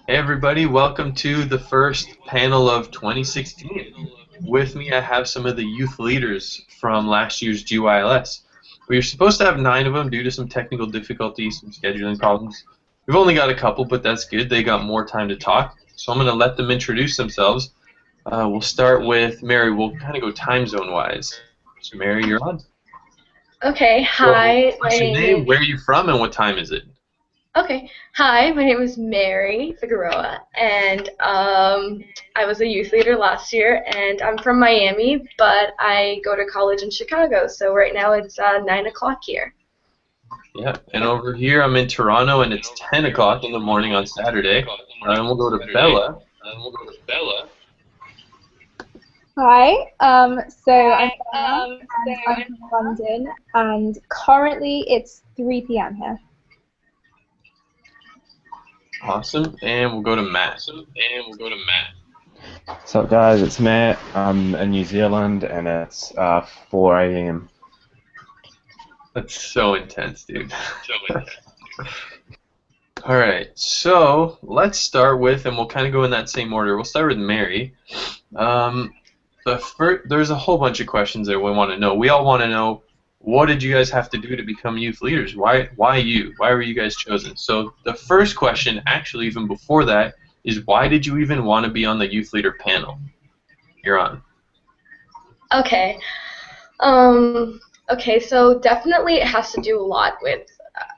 Hey everybody, welcome to the first panel of 2016. With me I have some of the youth leaders from last year's GYLS. We were supposed to have 9 of them due to some technical difficulties, some scheduling problems. We've only got a couple, but that's good. They got more time to talk, so I'm going to let them introduce themselves. We'll start with Mary. We'll kind of go time zone wise. So Mary, you're on. Okay, So hi, my what's your name name? is Where are you from? And what time is it? my name is Mary Figueroa, and I was a youth leader last year, and I'm from Miami, but I go to college in Chicago, so right now it's 9 o'clock here. Yeah, and over here I'm in Toronto and it's 10 o'clock in the morning on Saturday. And we'll go to Bella. Hi, I'm Talia and I'm from London, and currently it's 3 p.m. here. Awesome. And we'll go to Matt. What's up, guys? It's Matt. I'm in New Zealand, and it's 4 a.m. That's so intense, dude. All right, so let's start with, and we'll kind of go in that same order. We'll start with Mary. There's a whole bunch of questions that we want to know. We all want to know, what did you guys have to do to become youth leaders? Why you? Why were you guys chosen? So the first question, actually, even before that, is why did you even want to be on the youth leader panel? You're on. Okay, okay, so definitely it has to do a lot with,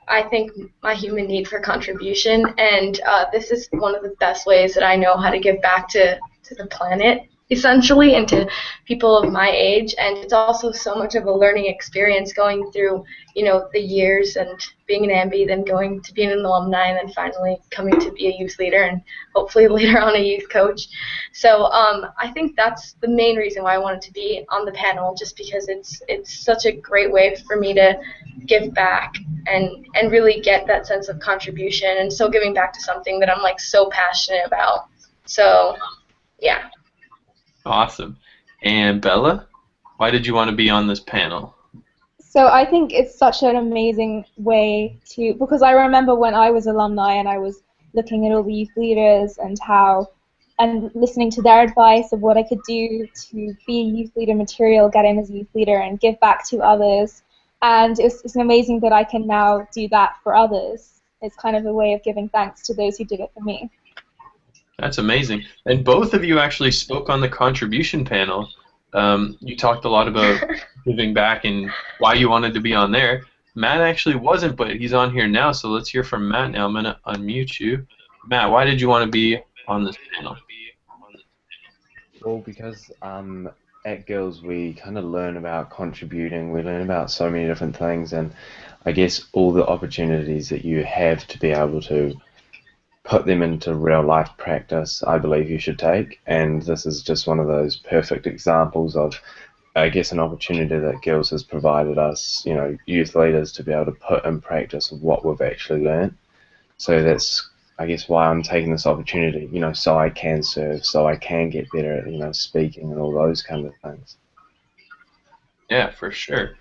I think, my human need for contribution, and this is one of the best ways that I know how to give back to the planet, essentially, and to people of my age. And it's also so much of a learning experience going through, the years and being an ambi, then going to being an alumni, and then finally coming to be a youth leader, and hopefully later on a youth coach. So I think that's the main reason why I wanted to be on the panel, just because it's such a great way for me to give back and really get that sense of contribution, and so giving back to something that I'm like so passionate about. So yeah. Awesome. And Bella, why did you want to be on this panel? So I think it's such an amazing way to, because I remember when I was alumni and I was looking at all the youth leaders and listening to their advice of what I could do to be a youth leader material, get in as a youth leader and give back to others. And it's amazing that I can now do that for others. It's kind of a way of giving thanks to those who did it for me. That's amazing. And both of you actually spoke on the contribution panel. You talked a lot about giving back and why you wanted to be on there. Matt actually wasn't, but he's on here now, so let's hear from Matt now. I'm going to unmute you. Matt, why did you want to be on this panel? Well, because at GYLS we kind of learn about contributing. We learn about so many different things, and I guess all the opportunities that you have to be able to put them into real life practice, I believe you should take. And this is just one of those perfect examples of, I guess, an opportunity that GYLS has provided us, youth leaders, to be able to put in practice what we've actually learned. So that's, I guess, why I'm taking this opportunity, so I can serve, so I can get better at, speaking and all those kind of things. Yeah, for sure.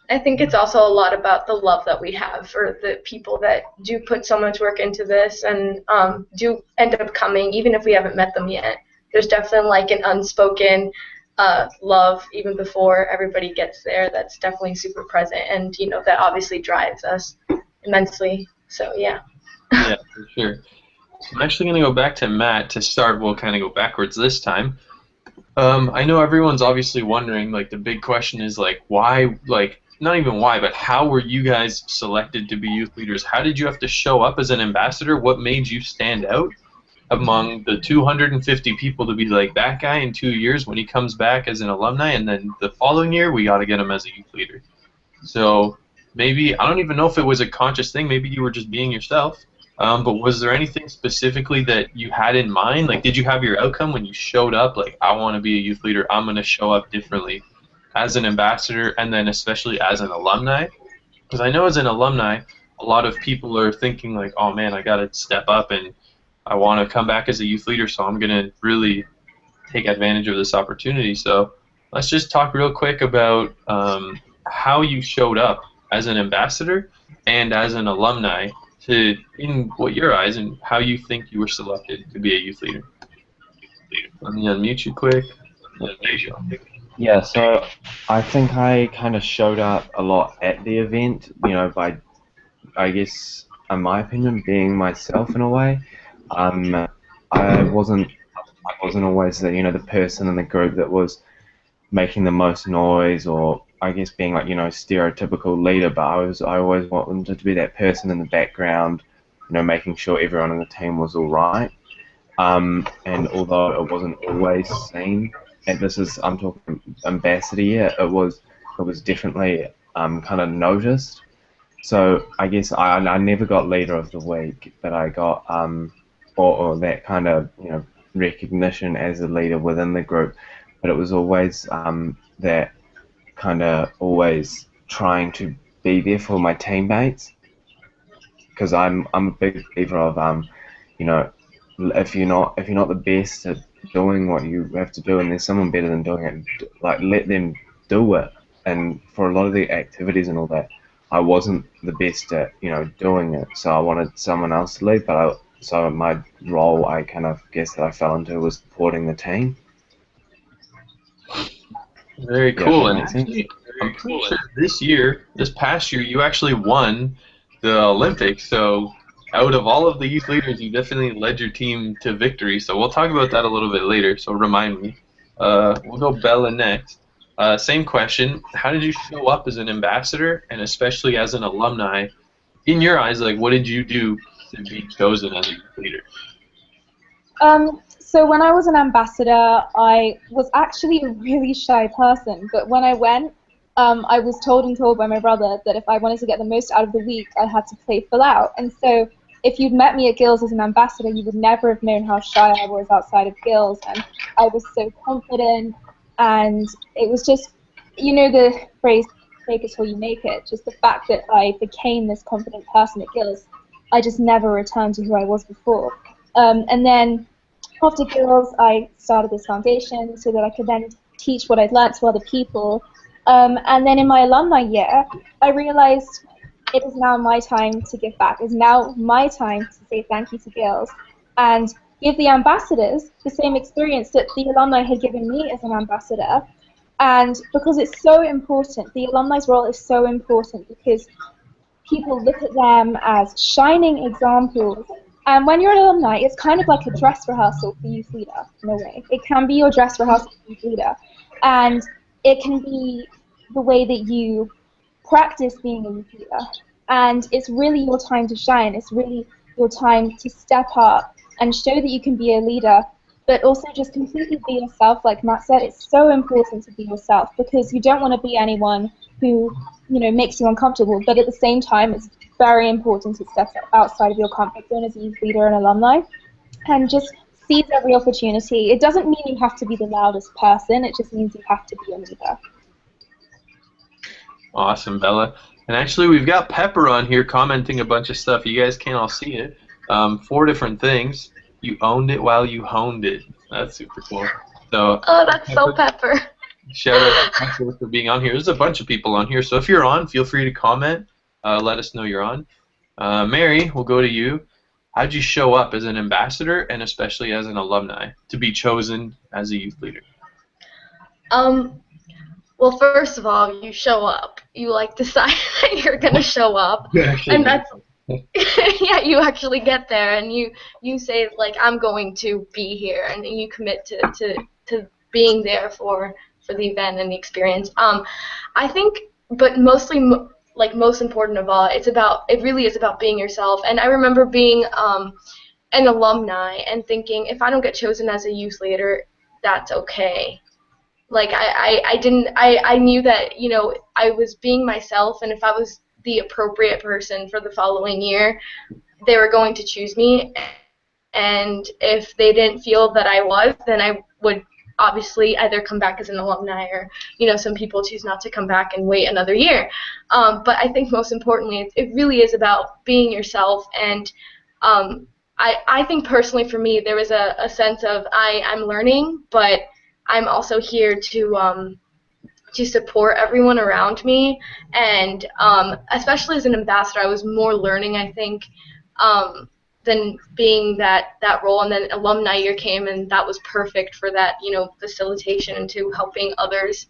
I think it's also a lot about the love that we have for the people that do put so much work into this and do end up coming, even if we haven't met them yet. There's definitely like an unspoken love even before everybody gets there that's definitely super present, and that obviously drives us immensely. So yeah. Yeah, for sure. So I'm actually going to go back to Matt to start. We'll kind of go backwards this time. I know everyone's obviously wondering, like, the big question is, like, why, like, not even why, but how were you guys selected to be youth leaders? How did you have to show up as an ambassador? What made you stand out among the 250 people to be like, that guy in 2 years when he comes back as an alumni, and then the following year we got to get him as a youth leader? So maybe, I don't even know if it was a conscious thing, maybe you were just being yourself. But was there anything specifically that you had in mind? Like, did you have your outcome when you showed up? Like, I want to be a youth leader. I'm going to show up differently as an ambassador, and then especially as an alumni. Because I know as an alumni, a lot of people are thinking like, oh man, I got to step up and I want to come back as a youth leader, so I'm going to really take advantage of this opportunity. So let's just talk real quick about how you showed up as an ambassador and as an alumni in what your eyes and how you think you were selected to be a youth leader. Let me unmute you quick. There you go. Yeah, so I think I kind of showed up a lot at the event, you know, by, I guess, in my opinion, being myself in a way. I wasn't always the, you know, the person in the group that was making the most noise, or I guess being like, you know, stereotypical leader, but I always wanted to be that person in the background, you know, making sure everyone on the team was all right. And although it wasn't always seen, and this is, I'm talking ambassador year, it was definitely kind of noticed. So I guess I never got leader of the week, but I got or that kind of, you know, recognition as a leader within the group. But it was always that kind of always trying to be there for my teammates, because I'm a big believer of you know, if you're not the best at doing what you have to do, and there's someone better than doing it, like, let them do it. And for a lot of the activities and all that, I wasn't the best at, you know, doing it, so I wanted someone else to lead. So my role, I kind of guess that I fell into, was supporting the team. Very Yeah, if cool. that And makes sense. actually, I'm pretty sure this past year, you actually won the Olympics. So out of all of the youth leaders, you definitely led your team to victory. So we'll talk about that a little bit later. So remind me. We'll go Bella next. Same question. How did you show up as an ambassador, and especially as an alumni? In your eyes, like, what did you do to be chosen as a youth leader? So when I was an ambassador, I was actually a really shy person, but when I went, I was told by my brother that if I wanted to get the most out of the week, I had to play full out. And so if you'd met me at GYLS as an ambassador, you would never have known how shy I was outside of GYLS, and I was so confident, and it was just, you know, the phrase, fake it till you make it, just the fact that I became this confident person at GYLS, I just never returned to who I was before. And then after GYLS, I started this foundation so that I could then teach what I'd learned to other people. And then in my alumni year, I realized it is now my time to give back. It's now my time to say thank you to GYLS and give the ambassadors the same experience that the alumni had given me as an ambassador. And because it's so important, the alumni's role is so important, because people look at them as shining examples. And when you're an alumni, it's kind of like a dress rehearsal for youth leader, in a way. It can be your dress rehearsal for youth leader. And it can be the way that you practice being a youth leader. And it's really your time to shine. It's really your time to step up and show that you can be a leader, but also just completely be yourself. Like Matt said, it's so important to be yourself, because you don't want to be anyone who, you know, makes you uncomfortable, but at the same time, it's very important to step outside of your comfort zone as a youth leader and alumni, and just seize every opportunity. It doesn't mean you have to be the loudest person, it just means you have to be a leader. Awesome, Bella. And actually, we've got Pepper on here commenting a bunch of stuff. You guys can't all see it. 4 different things. You owned it while you honed it. That's super cool. So, Oh, that's so Pepper. Shout out to Pepper for being on here. There's a bunch of people on here, so if you're on, feel free to comment. Let us know you're on. Mary, we'll go to you. How'd you show up as an ambassador, and especially as an alumni, to be chosen as a youth leader? Well, first of all, you show up. You like decide that you're gonna show up, and that's yeah. You actually get there, and you say, like, I'm going to be here, and you commit to being there for the event and the experience. I think, but mostly, like, most important of all, it really is about being yourself. And I remember being an alumni and thinking, if I don't get chosen as a youth leader, that's okay. Like, I knew that, you know, I was being myself, and if I was the appropriate person for the following year, they were going to choose me. And if they didn't feel that I was, then I would obviously either come back as an alumni, or, you know, some people choose not to come back and wait another year. But I think most importantly, it really is about being yourself. And I think personally for me, there was a sense of I'm learning, but I'm also here to to support everyone around me, and especially as an ambassador, I was more learning, I think, than being that role. And then alumni year came, and that was perfect for that, facilitation into helping others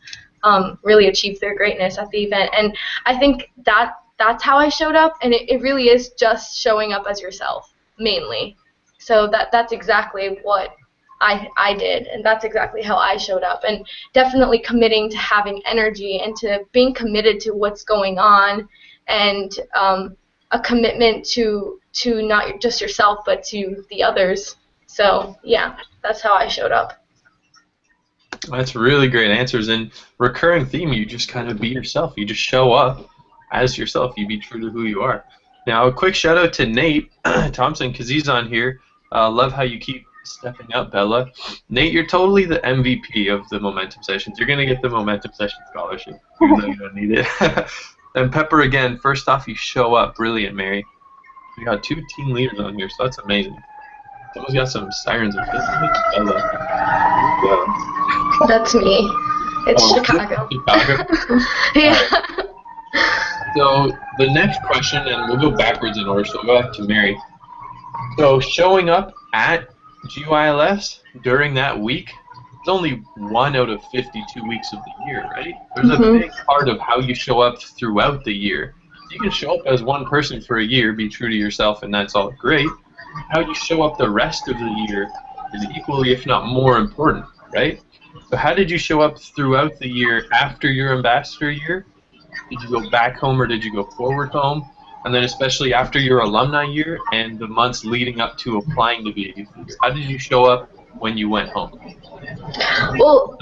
really achieve their greatness at the event. And I think that's how I showed up, and it really is just showing up as yourself mainly. So that's exactly what I did, and that's exactly how I showed up, and definitely committing to having energy and to being committed to what's going on, and a commitment to not just yourself but to the others. So yeah, that's how I showed up. That's really great answers, and recurring theme, you just kind of be yourself. You just show up as yourself. You be true to who you are. Now, a quick shout out to Nate Thompson, because he's on here. Love how you keep stepping up, Bella. Nate, you're totally the MVP of the Momentum Sessions. You're going to get the Momentum Session scholarship, even though you don't need it. And Pepper, again, first off, you show up. Brilliant, Mary. We got 2 team leaders on here, so that's amazing. Someone's got some sirens and Bella. That's me. It's Chicago. Chicago? Yeah. Right. So the next question, and we'll go backwards in order, so we'll go back to Mary. So showing up at GYLS during that week, it's only 1 out of 52 weeks of the year, right? There's a big part of how you show up throughout the year. You can show up as one person for a year, be true to yourself, and that's all great. How you show up the rest of the year is equally, if not more important, right? So how did you show up throughout the year after your ambassador year? Did you go back home or did you go forward home? And then especially after your alumni year and the months leading up to applying to be a youth leader, how did you show up when you went home? Well,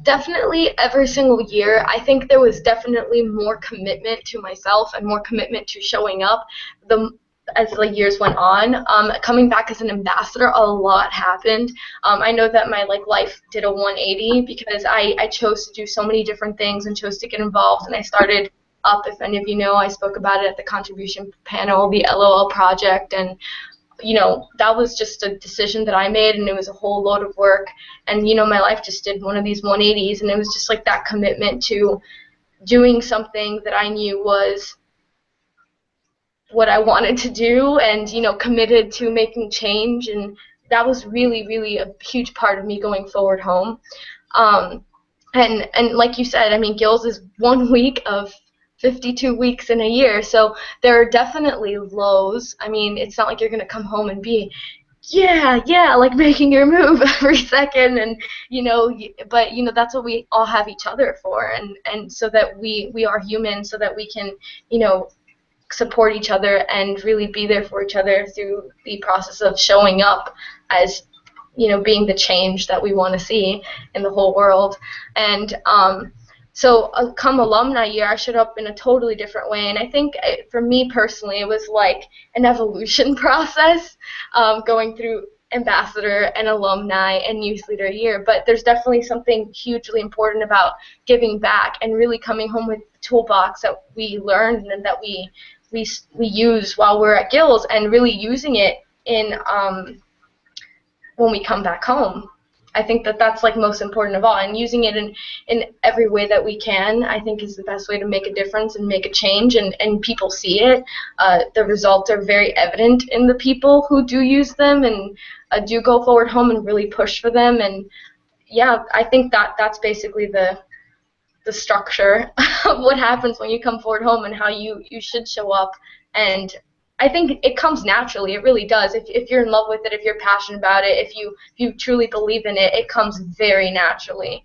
definitely every single year, I think there was definitely more commitment to myself and more commitment to showing up as the years went on. Coming back as an ambassador, a lot happened. I know that my life did a 180 because I chose to do so many different things and chose to get involved, and I started up, if any of you know, I spoke about it at the contribution panel, the LOL project, and that was just a decision that I made, and it was a whole load of work, and my life just did one of these 180s, and it was just like that commitment to doing something that I knew was what I wanted to do, and committed to making change, and that was really, really a huge part of me going forward home. And like you said, I mean, GYLS is 1 week of 52 weeks in a year, so there are definitely lows. I mean, it's not like you're gonna come home and be, yeah, like making your move every second, and but that's what we all have each other for, and so that we are human, so that we can support each other and really be there for each other through the process of showing up as being the change that we want to see in the whole world. And so come alumni year, I showed up in a totally different way, and I think for me personally it was like an evolution process, going through ambassador and alumni and youth leader year. But there's definitely something hugely important about giving back and really coming home with the toolbox that we learned and that we use while we're at GYLS, and really using it in when we come back home. I think that's most important of all, and using it in every way that we can, I think, is the best way to make a difference and make a change, and people see it. The results are very evident in the people who do use them and do go forward home and really push for them. And yeah, I think that's basically the structure of what happens when you come forward home and how you should show up. And I think it comes naturally. It really does. If you're in love with it, if you're passionate about it, if you truly believe in it, it comes very naturally.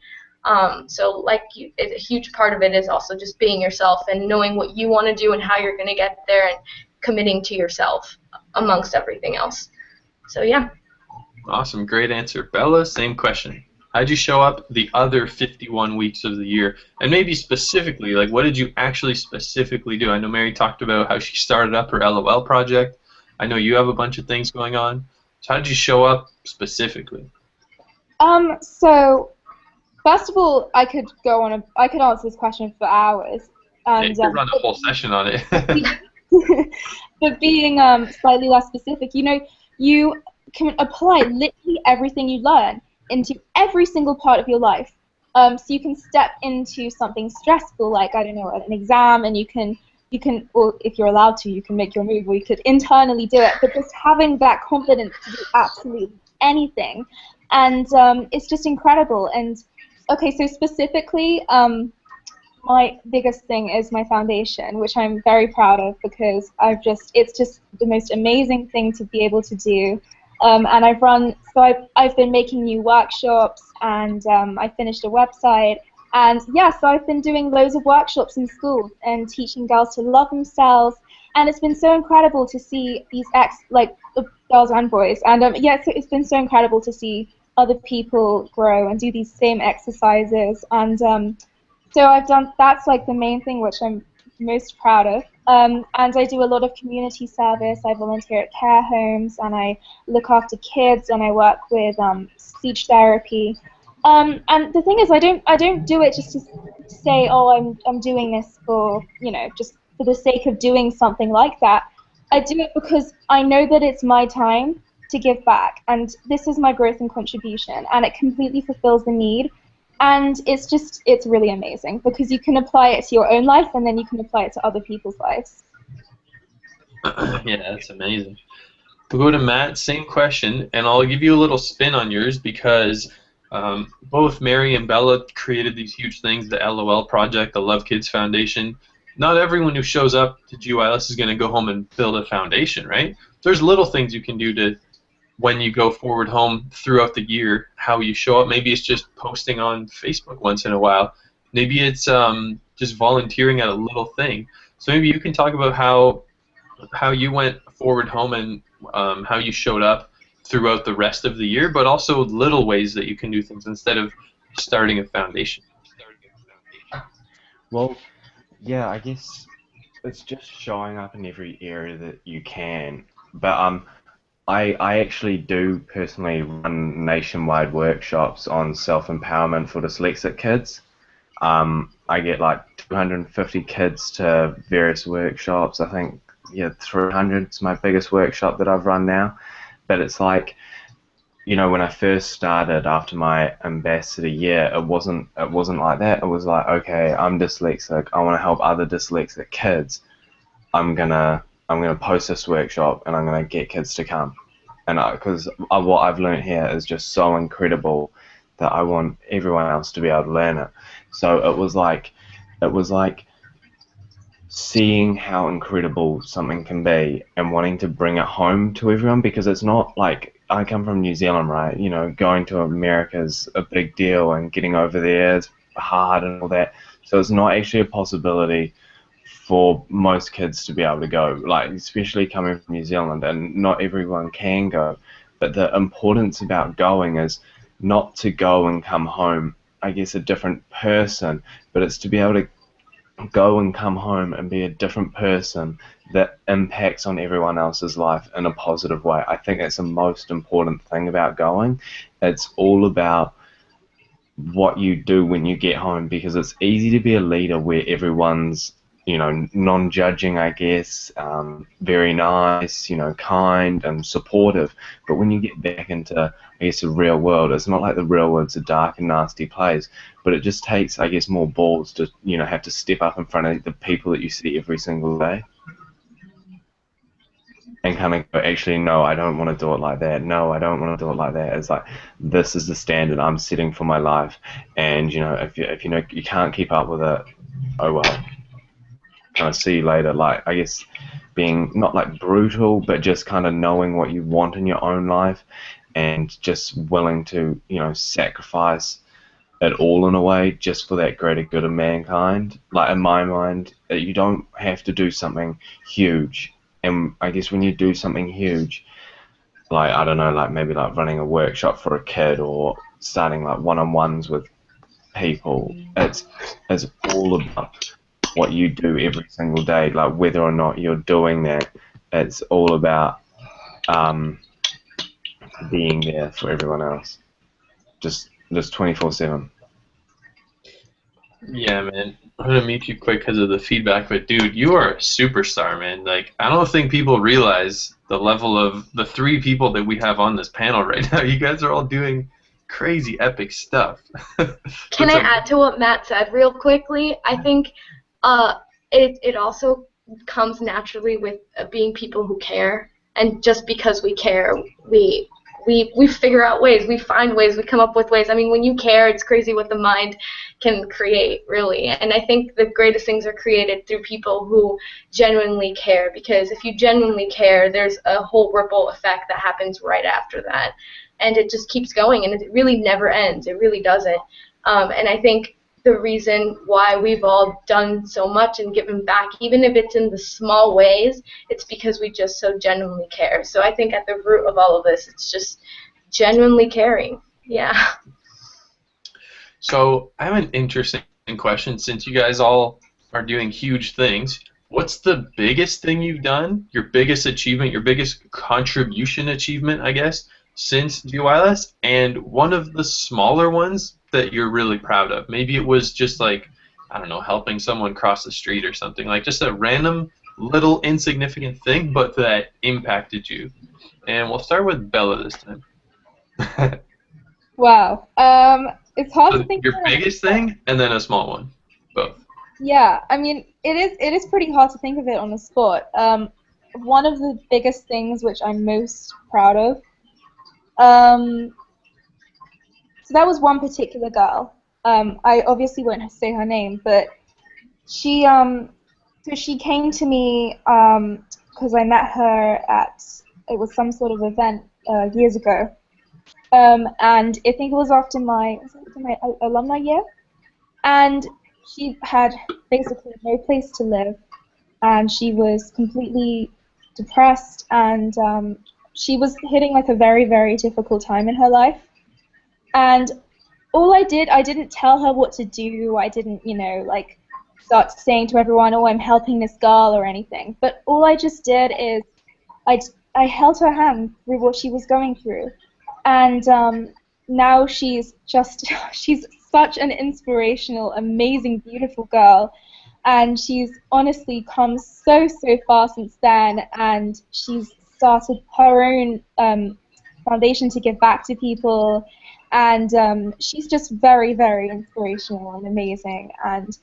So a huge part of it is also just being yourself and knowing what you want to do and how you're going to get there, and committing to yourself amongst everything else. So yeah. Awesome. Great answer. Bella, same question. How'd you show up the other 51 weeks of the year? And maybe specifically, what did you actually specifically do? I know Mary talked about how she started up her LOL project. I know you have a bunch of things going on. So how did you show up specifically? So first of all, I could answer this question for hours. And you could run a whole session on it. But being slightly less specific, you can apply literally everything you learn into every single part of your life. So you can step into something stressful, like, I don't know, an exam, and you can, or if you're allowed to, you can make your move, or you could internally do it. But just having that confidence to do absolutely anything, and it's just incredible. And okay, so specifically, my biggest thing is my foundation, which I'm very proud of because it's just the most amazing thing to be able to do. And I've been making new workshops, and I finished a website, and yeah, so I've been doing loads of workshops in school and teaching girls to love themselves, and it's been so incredible to see these girls and boys, and yeah, so it's been so incredible to see other people grow and do these same exercises, and so that's like the main thing which I'm most proud of. And I do a lot of community service. I volunteer at care homes, and I look after kids, and I work with speech therapy. And the thing is, I don't do it just to say, oh, I'm doing this for, just for the sake of doing something like that. I do it because I know that it's my time to give back, and this is my growth and contribution, and it completely fulfills the need. And it's really amazing because you can apply it to your own life, and then you can apply it to other people's lives. Yeah, that's amazing. We'll go to Matt, same question, and I'll give you a little spin on yours because both Mary and Bella created these huge things, the LOL project, the Love Kids Foundation. Not everyone who shows up to GYLS is going to go home and build a foundation, right? There's little things you can do to, when you go forward home throughout the year, how you show up. Maybe it's just posting on Facebook once in a while. Maybe it's just volunteering at a little thing. So maybe you can talk about how you went forward home and how you showed up throughout the rest of the year, but also little ways that you can do things instead of starting a foundation. Well, yeah, I guess it's just showing up in every area that you can. But I actually do personally run nationwide workshops on self-empowerment for dyslexic kids. I get like 250 kids to various workshops. I think, yeah, 300 is my biggest workshop that I've run now. But it's like, when I first started after my ambassador year, it wasn't like that. It was like, okay, I'm dyslexic. I want to help other dyslexic kids. I'm gonna post this workshop, and I'm gonna get kids to come. And because what I've learned here is just so incredible that I want everyone else to be able to learn it. So it was like seeing how incredible something can be and wanting to bring it home to everyone, because it's not like, I come from New Zealand, right? Going to America is a big deal, and getting over there is hard and all that. So it's not actually a possibility for most kids to be able to go, like, especially coming from New Zealand, and not everyone can go. But the importance about going is not to go and come home, I guess, a different person, but it's to be able to go and come home and be a different person that impacts on everyone else's life in a positive way. I think that's the most important thing about going. It's all about what you do when you get home, because it's easy to be a leader where everyone's non-judging, I guess, very nice, kind and supportive. But when you get back into, I guess, the real world, it's not like the real world's a dark and nasty place, but it just takes, I guess, more balls to, have to step up in front of the people that you see every single day and kind of go, actually, no, I don't want to do it like that. No, I don't want to do it like that. It's like, this is the standard I'm setting for my life, and if you can't keep up with it, oh well. Kind of see you later. Like, I guess being not like brutal, but just kind of knowing what you want in your own life, and just willing to sacrifice it all in a way just for that greater good of mankind. Like, in my mind, you don't have to do something huge, and I guess when you do something huge, like, I don't know, like maybe like running a workshop for a kid or starting like one-on-ones with people, it's all about what you do every single day, like whether or not you're doing that. It's all about being there for everyone else, just 24/7. Yeah, man. I'm gonna mute you quick because of the feedback, but dude, you are a superstar, man. Like, I don't think people realize the level of the three people that we have on this panel right now. You guys are all doing crazy epic stuff. Can I add to what Matt said real quickly? I think it also comes naturally with being people who care, and just because we care, we figure out ways, we find ways, we come up with ways. I mean, when you care, it's crazy what the mind can create, really. And I think the greatest things are created through people who genuinely care, because if you genuinely care, there's a whole ripple effect that happens right after that. And it just keeps going, and it really never ends. It really doesn't. And I think the reason why we've all done so much and given back, even if it's in the small ways, it's because we just so genuinely care. So I think at the root of all of this, it's just genuinely caring. Yeah. So I have an interesting question. Since you guys all are doing huge things, what's the biggest thing you've done, your biggest achievement, your biggest contribution achievement, I guess, since GYLS, and one of the smaller ones that you're really proud of? Maybe it was just like, I don't know, helping someone cross the street or something, like just a random little insignificant thing, but that impacted you. And we'll start with Bella this time. Wow. It's hard So to think your of biggest thing and then a small one, both. Yeah, I mean, it is pretty hard to think of it on the spot. One of the biggest things which I'm most proud of, so that was one particular girl. I obviously won't say her name, but she so she came to me because I met her at, it was some sort of event years ago, and I think it was after my alumni year, and she had basically no place to live, and she was completely depressed, and she was hitting like a very, very difficult time in her life. And all I didn't tell her what to do. I didn't, like start saying to everyone, oh, I'm helping this girl or anything. But all I just did is I held her hand through what she was going through. And now she's she's such an inspirational, amazing, beautiful girl. And she's honestly come so, so far since then. And she's started her own foundation to give back to people. And she's just very, very inspirational and amazing. And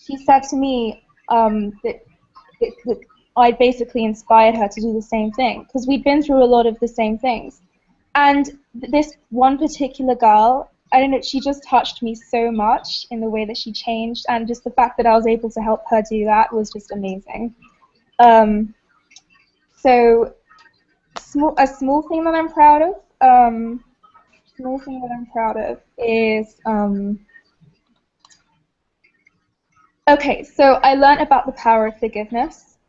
she said to me that I basically inspired her to do the same thing, because we'd been through a lot of the same things. And this one particular girl, I don't know, she just touched me so much in the way that she changed, and just the fact that I was able to help her do that was just amazing. So a small thing that I'm proud of. Small thing that I'm proud of is okay. So I learned about the power of forgiveness,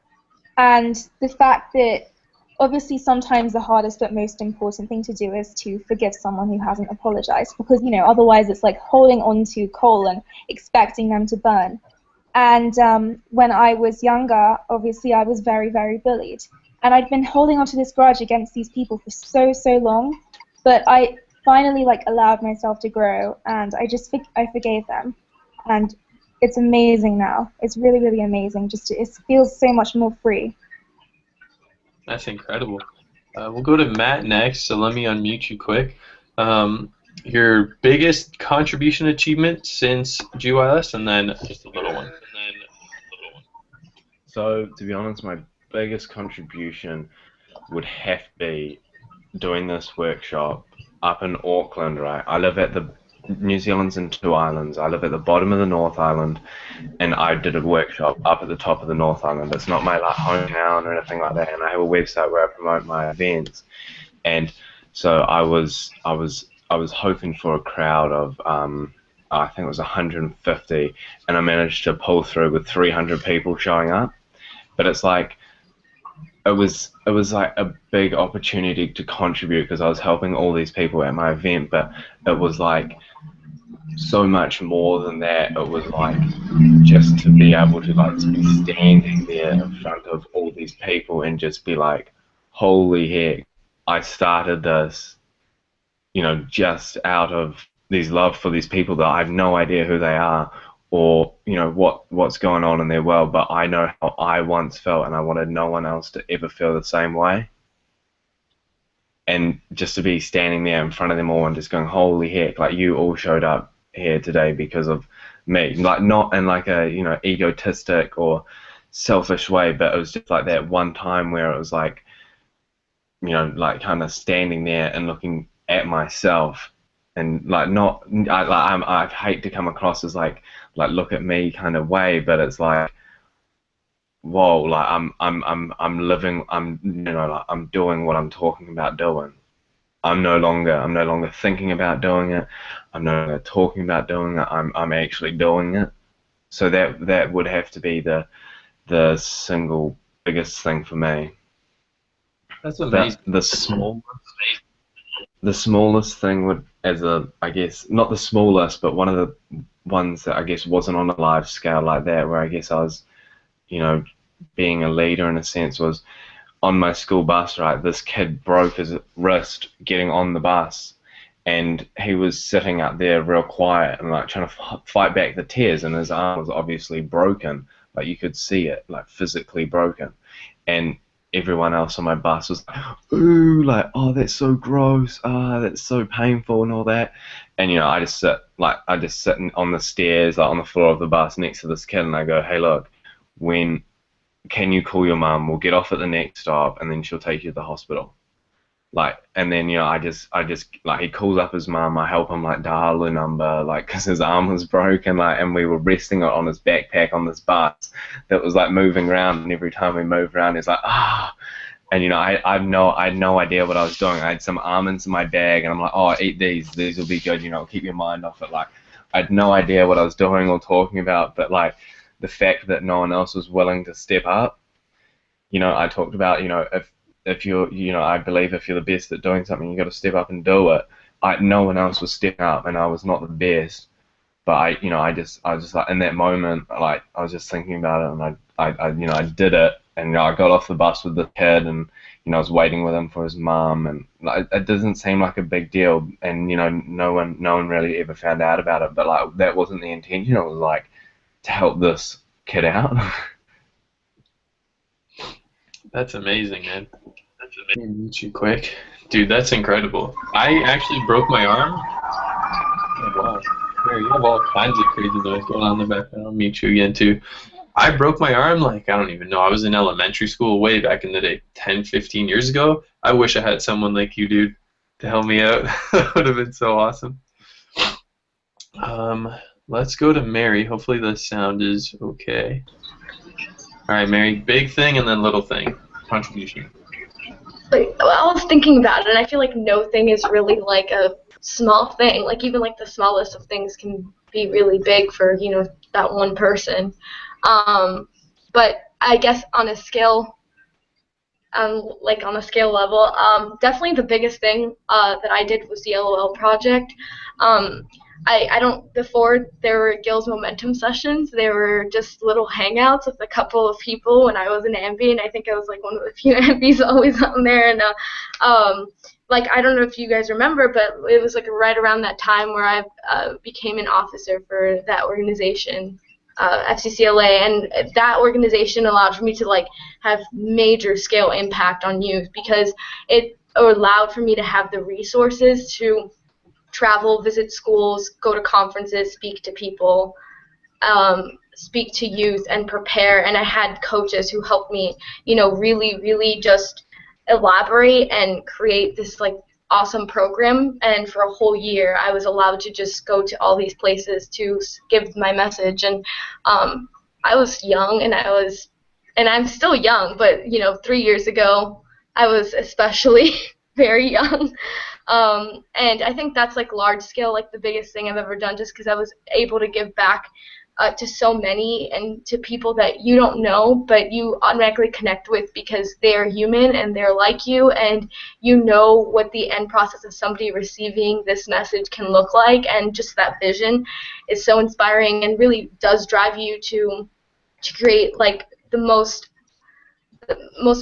and the fact that obviously sometimes the hardest but most important thing to do is to forgive someone who hasn't apologized, because otherwise it's like holding on to coal and expecting them to burn. And when I was younger, obviously I was very, very bullied, and I'd been holding on to this grudge against these people for so, so long, but I finally allowed myself to grow, and I forgave them, and it's amazing now. It's really, really amazing. It feels so much more free. That's incredible. We'll go to Matt next, so let me unmute you quick. Your biggest contribution achievement since GYLS, and then just a little one. So, to be honest, my biggest contribution would have to be doing this workshop up in Auckland, right? I live at New Zealand's in two islands. I live at the bottom of the North Island, and I did a workshop up at the top of the North Island. It's not my hometown or anything like that, and I have a website where I promote my events. And so I was hoping for a crowd of I think it was 150, and I managed to pull through with 300 people showing up. But it's like it was like a big opportunity to contribute, because I was helping all these people at my event, but it was like so much more than that. It was like just to be able to be standing there in front of all these people and just be like, holy heck, I started this, just out of these love for these people that I have no idea who they are, or what's going on in their world, but I know how I once felt, and I wanted no one else to ever feel the same way. and just to be standing there in front of them all and just going, holy heck, like you all showed up here today because of me, like not in like a, you know, egotistic or selfish way, but it was just like that one time where it was like, you know, like kind of standing there and looking at myself and like not, I hate to come across as like look at me kind of way, but it's like, whoa, like I'm living, I'm, you know, like I'm doing what I'm talking about doing. I'm no longer thinking about doing it. I'm no longer talking about doing it. I'm actually doing it. So that would have to be the single biggest thing for me. That's amazing. The smallest thing would, as a, I guess, not the smallest, but one of the ones that I guess wasn't on a large scale like that, where I guess I was, you know, being a leader in a sense, was on my school bus, right? This kid broke his wrist getting on the bus, and he was sitting up there real quiet and like trying to fight back the tears, and his arm was obviously broken, like you could see it, like physically broken, and everyone else on my bus was like, ooh, like, oh, that's so gross, that's so painful and all that. And, you know, I just sit on the stairs, like on the floor of the bus next to this kid, and I go, hey, look, can you call your mum? We'll get off at the next stop, and then she'll take you to the hospital. Like, and then, you know, I just like, he calls up his mum, I help him like dial the number, like, because his arm was broken, like, and we were resting it on his backpack on this bus that was like moving around, and every time we moved around, he's like, ah. And, you know, I had no idea what I was doing. I had some almonds in my bag, and I'm like, oh, eat these will be good, you know, keep your mind off it. Like, I had no idea what I was doing or talking about, but like the fact that no one else was willing to step up. You know, I talked about, you know, if you're, you know, I believe if you're the best at doing something, you got to step up and do it. No one else was stepping up, and I was not the best. But I was just like, in that moment, like, I was just thinking about it, and I did it, and, you know, I got off the bus with the kid, and, you know, I was waiting with him for his mum, and like, it doesn't seem like a big deal, and, you know, no one really ever found out about it, but like, that wasn't the intention. It was like to help this kid out. That's amazing, man. That's amazing. Meet you quick, dude. That's incredible. I actually broke my arm. Oh, wow. Here, you have all kinds of crazy noise going on in the background. I'll meet you again too. I broke my arm, like, I don't even know. I was in elementary school way back in the day, 10, 15 years ago. I wish I had someone like you, dude, to help me out. That would have been so awesome. Let's go to Mary. Hopefully the sound is okay. All right, Mary, big thing and then little thing. Contribution. Like, I was thinking about it, and I feel like no thing is really like a small thing. Like, even like the smallest of things can be really big for, you know, that one person. But I guess on a scale, like on a scale level, definitely the biggest thing that I did was the LOL project. I don't, before there were GYLS Momentum sessions, there were just little hangouts with a couple of people when I was an Ambi, and I think I was like one of the few Ambis always on there, and like, I don't know if you guys remember, but it was like right around that time where I became an officer for that organization, FCCLA, and that organization allowed for me to like have major scale impact on youth, because it allowed for me to have the resources to travel, visit schools, go to conferences, speak to people, speak to youth, and prepare. And I had coaches who helped me, you know, really just elaborate and create this like awesome program. And for a whole year, I was allowed to just go to all these places to give my message. And I was young, and I'm still young, but, you know, 3 years ago, I was especially very young. And I think that's like large scale, like the biggest thing I've ever done, just because I was able to give back to so many and to people that you don't know, but you automatically connect with because they're human and they're like you, and you know what the end process of somebody receiving this message can look like, and just that vision is so inspiring and really does drive you to create like the most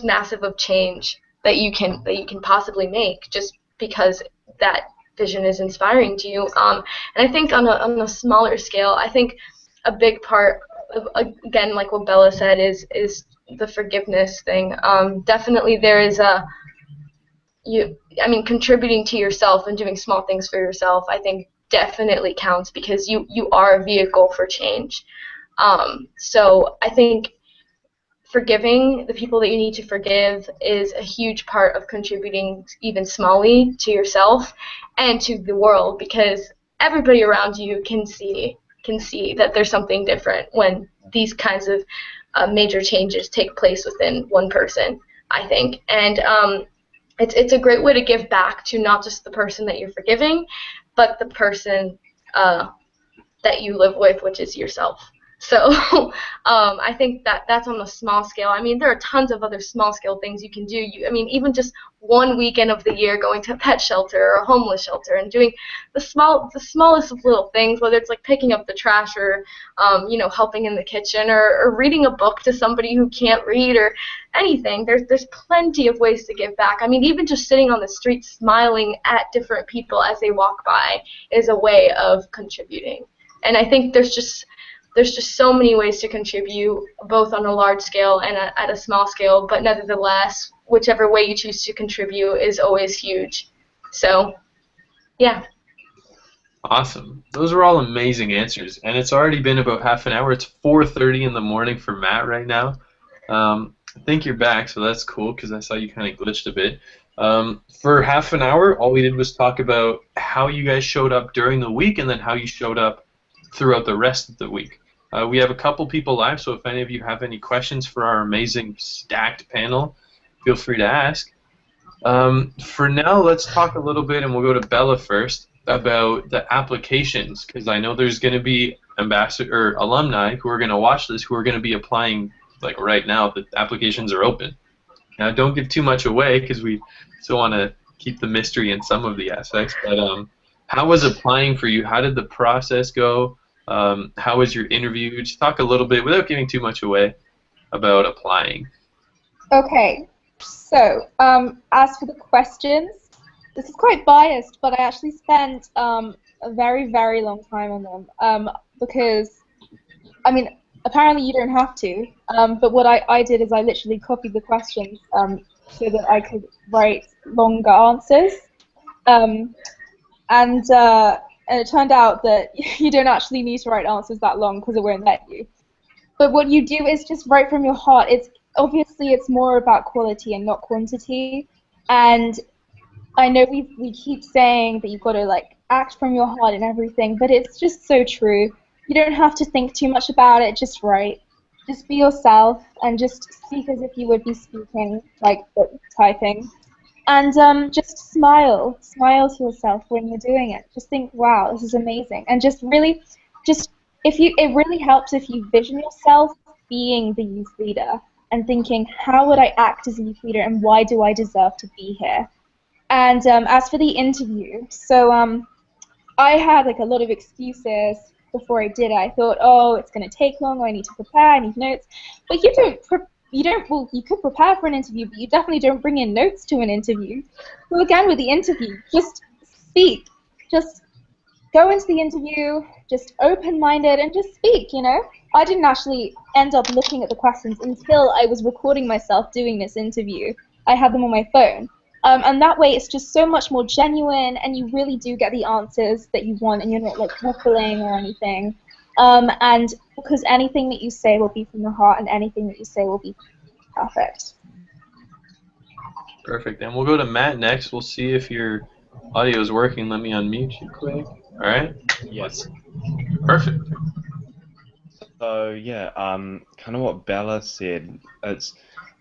massive of change that you can possibly make, just because that vision is inspiring to you. And I think on a smaller scale, I think a big part of, again, like what Bella said, is the forgiveness thing. Definitely there is I mean, contributing to yourself and doing small things for yourself, I think definitely counts, because you are a vehicle for change. So I think forgiving the people that you need to forgive is a huge part of contributing even smallly to yourself and to the world, because everybody around you can see that there's something different when these kinds of major changes take place within one person, I think. And it's a great way to give back to not just the person that you're forgiving, but the person that you live with, which is yourself. So I think that's on a small scale. I mean, there are tons of other small scale things you can do. I mean, even just one weekend of the year going to a pet shelter or a homeless shelter and doing the smallest of little things, whether it's like picking up the trash or helping in the kitchen or reading a book to somebody who can't read or anything. There's plenty of ways to give back. I mean, even just sitting on the street smiling at different people as they walk by is a way of contributing. And I think there's just so many ways to contribute, both on a large scale and at a small scale, but nevertheless, whichever way you choose to contribute is always huge. So, yeah. Awesome. Those are all amazing answers, and it's already been about half an hour. It's 4:30 in the morning for Matt right now. I think you're back, so that's cool, because I saw you kind of glitched a bit. For half an hour, all we did was talk about how you guys showed up during the week and then how you showed up throughout the rest of the week. We have a couple people live, so if any of you have any questions for our amazing stacked panel, feel free to ask. For now, let's talk a little bit, and we'll go to Bella first, about the applications, because I know there's going to be alumni who are going to watch this who are going to be applying like right now. The applications are open. Now, don't give too much away, because we still want to keep the mystery in some of the aspects, but how was applying for you? How did the process go? How was your interview? Just talk a little bit, without giving too much away, about applying. Okay, so as for the questions, this is quite biased, but I actually spent a very, very long time on them because, I mean, apparently you don't have to, but what I did is I literally copied the questions so that I could write longer answers. And it turned out that you don't actually need to write answers that long because it won't let you. But what you do is just write from your heart. Obviously it's more about quality and not quantity. And I know we keep saying that you've got to like act from your heart and everything, but it's just so true. You don't have to think too much about it. Just write. Just be yourself and just speak as if you would be speaking, like typing. And just smile to yourself when you're doing it. Just think, wow, this is amazing. And just really, it really helps if you vision yourself being the youth leader and thinking, how would I act as a youth leader and why do I deserve to be here? And as for the interview, so I had like a lot of excuses before I did it. I thought, oh, it's going to take long, I need to prepare, I need notes. But well, you could prepare for an interview, but you definitely don't bring in notes to an interview. So again, with the interview, just speak. Just go into the interview, just open-minded, and just speak, you know? I didn't actually end up looking at the questions until I was recording myself doing this interview. I had them on my phone. And that way it's just so much more genuine, and you really do get the answers that you want, and you're not like waffling or anything. And because anything that you say will be from the heart, and anything that you say will be perfect. Perfect. And we'll go to Matt next. We'll see if your audio is working. Let me unmute you quick. All right? Yes. Perfect. So yeah, kind of what Bella said.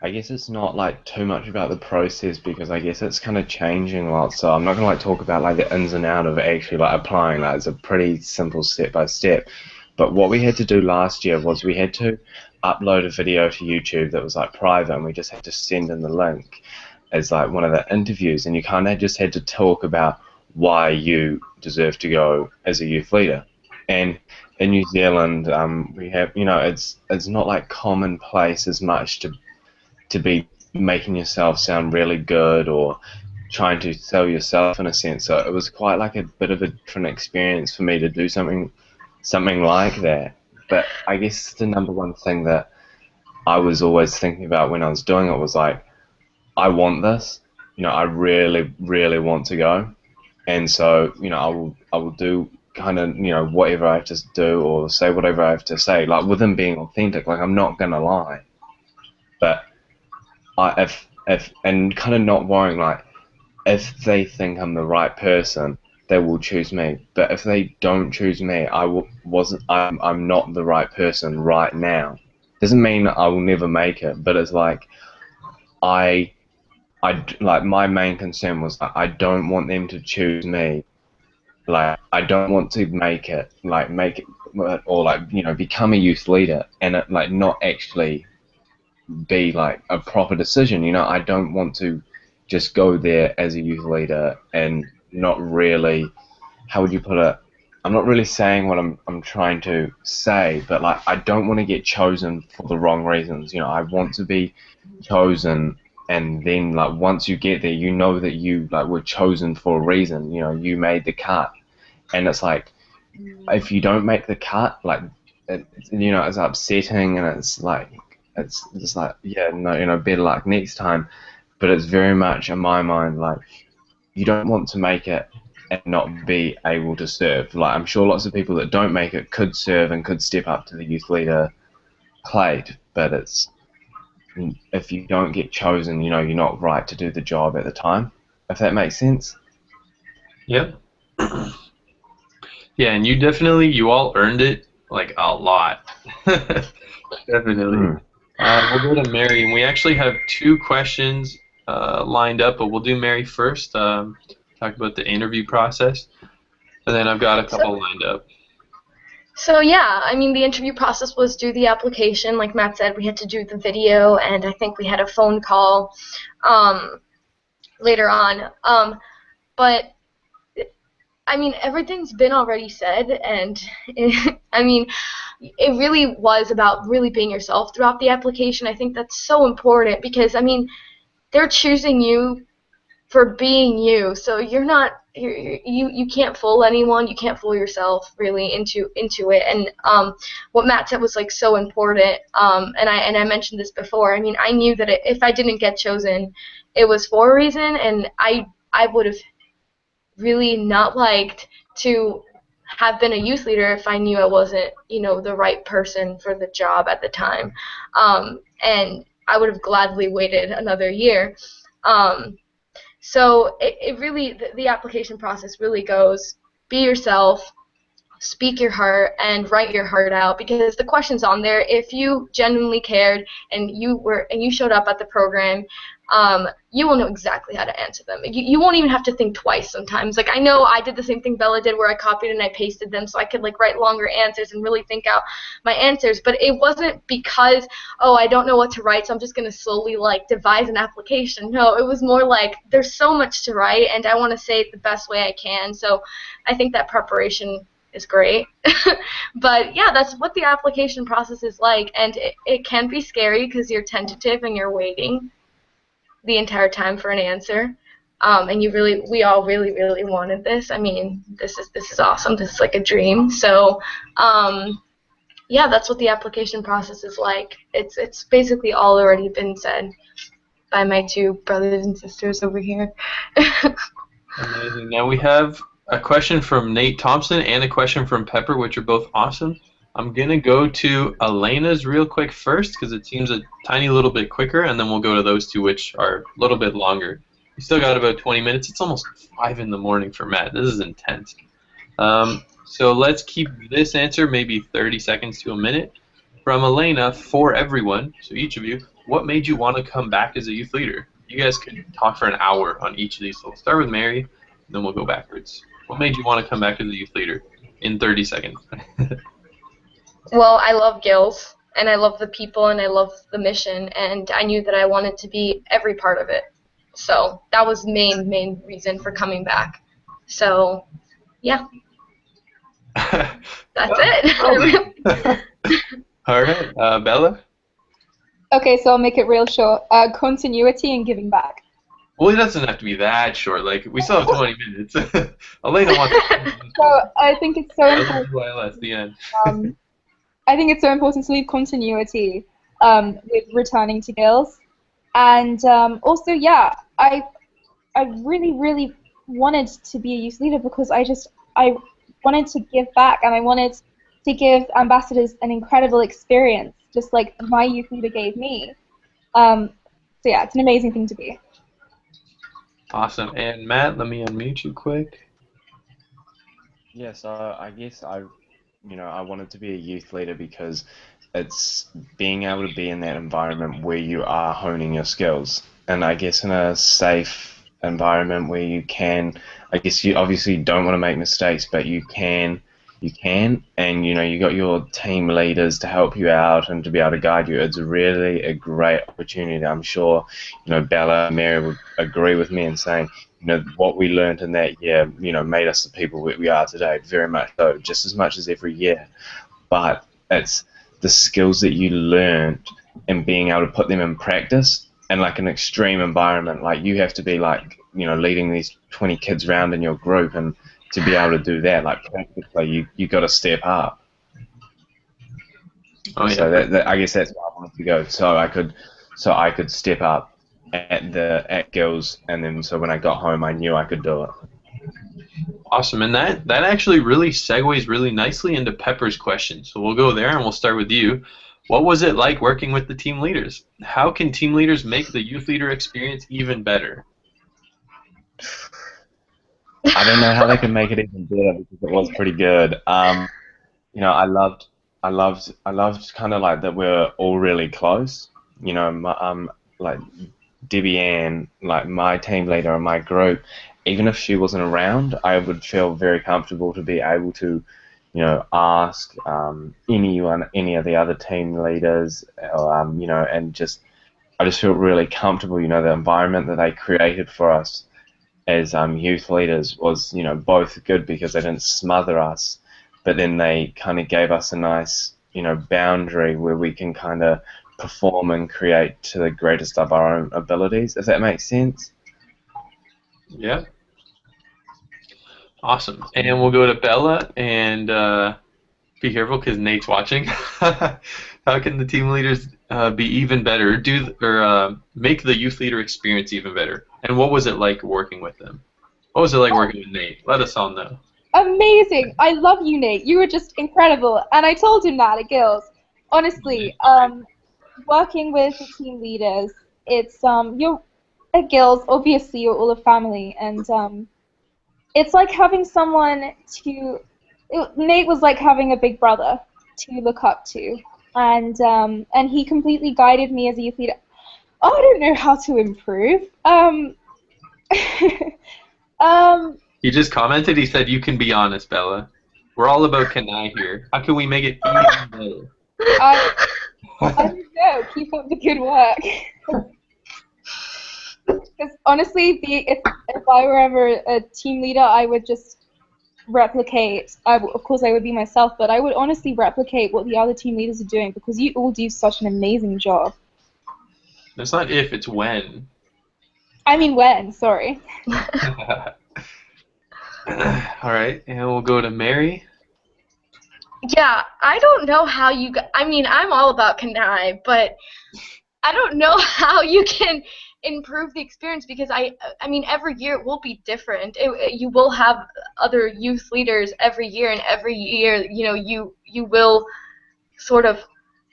I guess it's not like too much about the process, because I guess it's kind of changing a lot. So I'm not gonna like talk about like the ins and outs of actually like applying. Like it's a pretty simple step by step. But what we had to do last year was we had to upload a video to YouTube that was like private, and we just had to send in the link as like one of the interviews, and you kind of just had to talk about why you deserve to go as a youth leader. And in New Zealand, we have, it's not like commonplace as much to be making yourself sound really good or trying to sell yourself in a sense. So it was quite like a bit of a different experience for me to do something like that. But I guess the number one thing that I was always thinking about when I was doing it was like, I want this, I really, really want to go, and so I will do kind of whatever I have to do or say whatever I have to say, like within being authentic. Like I'm not gonna lie, but if and kind of not worrying like if they think I'm the right person, they will choose me. But if they don't choose me, I'm not the right person right now. Doesn't mean I will never make it, but it's like I like my main concern was that I don't want them to choose me. Like I don't want to make it or like become a youth leader and like not actually be like a proper decision. I don't want to just go there as a youth leader and not really, how would you put it? I'm not really saying what I'm trying to say, but like I don't want to get chosen for the wrong reasons. I want to be chosen, and then like once you get there, that you like were chosen for a reason. You made the cut, and it's like if you don't make the cut, like it's upsetting, and it's like it's just like yeah, no, better luck next time. But it's very much in my mind like you don't want to make it and not be able to serve. Like I'm sure lots of people that don't make it could serve and could step up to the youth leader plate, but it's if you don't get chosen, you're not right to do the job at the time. If that makes sense. Yep. Yeah, and you all earned it like a lot. Definitely. We'll go to Mary, and we actually have 2 questions lined up, but we'll do Mary first. Talk about the interview process, and then I've got a couple lined up. So yeah, I mean the interview process was do the application, like Matt said, we had to do the video, and I think we had a phone call later on. But I mean everything's been already said, and I mean it really was about really being yourself throughout the application. I think that's so important because I mean they're choosing you for being you, so you can't fool anyone, you can't fool yourself really into it. And what Matt said was like so important, and I mentioned this before. I mean I knew that if I didn't get chosen it was for a reason, and I would have really not liked to have been a youth leader if I knew I wasn't the right person for the job at the time, and I would have gladly waited another year. So it really, the application process really goes, be yourself, speak your heart, and write your heart out, because the questions on there, if you genuinely cared and you showed up at the program, you will know exactly how to answer them. You won't even have to think twice sometimes. Like I know I did the same thing Bella did where I copied and I pasted them so I could like write longer answers and really think out my answers, but it wasn't because, oh, I don't know what to write so I'm just going to slowly like devise an application. No, it was more like there's so much to write and I want to say it the best way I can. So I think that preparation is great. But yeah, that's what the application process is like, and it can be scary because you're tentative and you're waiting the entire time for an answer, and we all really, really wanted this. I mean, this is awesome. This is like a dream. So yeah, that's what the application process is like. It's basically all already been said by my 2 brothers and sisters over here. Amazing. Now we have a question from Nate Thompson and a question from Pepper, which are both awesome. I'm going to go to Elena's real quick first because it seems a tiny little bit quicker, and then we'll go to those 2, which are a little bit longer. We still got about 20 minutes. It's almost 5 in the morning for Matt. This is intense. So let's keep this answer maybe 30 seconds to a minute. From Elena, for everyone, so each of you, what made you want to come back as a youth leader? You guys could talk for an hour on each of these. So we'll start with Mary, and then we'll go backwards. What made you want to come back as a youth leader in 30 seconds? Well, I love GYLS, and I love the people, and I love the mission, and I knew that I wanted to be every part of it. So that was main reason for coming back. So, yeah. That's it. All right. Bella? Okay, so I'll make it real short. Continuity and giving back. Well, it doesn't have to be that short. Like, we still have 20 minutes. Elena wants to... So I think it's so important. GYLS, the end. I think it's so important to leave continuity with returning to GYLS. And also, yeah, I really, really wanted to be a youth leader because I wanted to give back, and I wanted to give ambassadors an incredible experience, just like my youth leader gave me. So yeah, it's an amazing thing to be. Awesome. And Matt, let me unmute you quick. Yeah, so I guess I wanted to be a youth leader because it's being able to be in that environment where you are honing your skills, and I guess in a safe environment where you can, I guess you obviously don't want to make mistakes, but you can, and you got your team leaders to help you out and to be able to guide you. It's really a great opportunity. I'm sure, Bella and Mary would agree with me in saying, what we learned in that year, made us the people we are today, very much so, just as much as every year. But it's the skills that you learned and being able to put them in practice in like an extreme environment. Like you have to be like, leading these 20 kids around in your group, and to be able to do that, like practically, you got to step up. Oh, yeah. So that I guess that's why I wanted to go, so I could step up at girls, and then so when I got home, I knew I could do it. Awesome. And that actually really segues really nicely into Pepper's question. So we'll go there and we'll start with you. What was it like working with the team leaders? How can team leaders make the youth leader experience even better? I don't know how they can make it even better because it was pretty good. I loved kind of like that we're all really close. Like Debbie Ann, like my team leader in my group, even if she wasn't around, I would feel very comfortable to be able to, ask any of the other team leaders, and I just felt really comfortable. The environment that they created for us as youth leaders was, both good because they didn't smother us, but then they kind of gave us a nice, boundary where we can kind of perform and create to the greatest of our own abilities, if that makes sense. Yeah. Awesome. And we'll go to Bella, and be careful because Nate's watching. How can the team leaders be even better, make the youth leader experience even better? And what was it like working with them? What was it like working with Nate? Let us all know. Amazing! I love you, Nate. You were just incredible. And I told him that at GYLS. Honestly, working with the team leaders, it's you're at GYLS. Obviously, you're all a family, and it's like having someone to. Nate was like having a big brother to look up to, and he completely guided me as a youth leader. Oh, I don't know how to improve. He just commented. He said, "You can be honest, Bella. We're all about Kanai here. How can we make it even better?" I don't know. Keep up the good work. Because honestly, if I were ever a team leader, I would just replicate. Of course, I would be myself, but I would honestly replicate what the other team leaders are doing because you all do such an amazing job. It's not if, it's when. I mean when. Sorry. All right, and we'll go to Mary. Yeah, I don't know how you. I mean, I'm all about Kanai, but I don't know how you can improve the experience because I mean, every year it will be different. You will have other youth leaders every year, and every year, you will sort of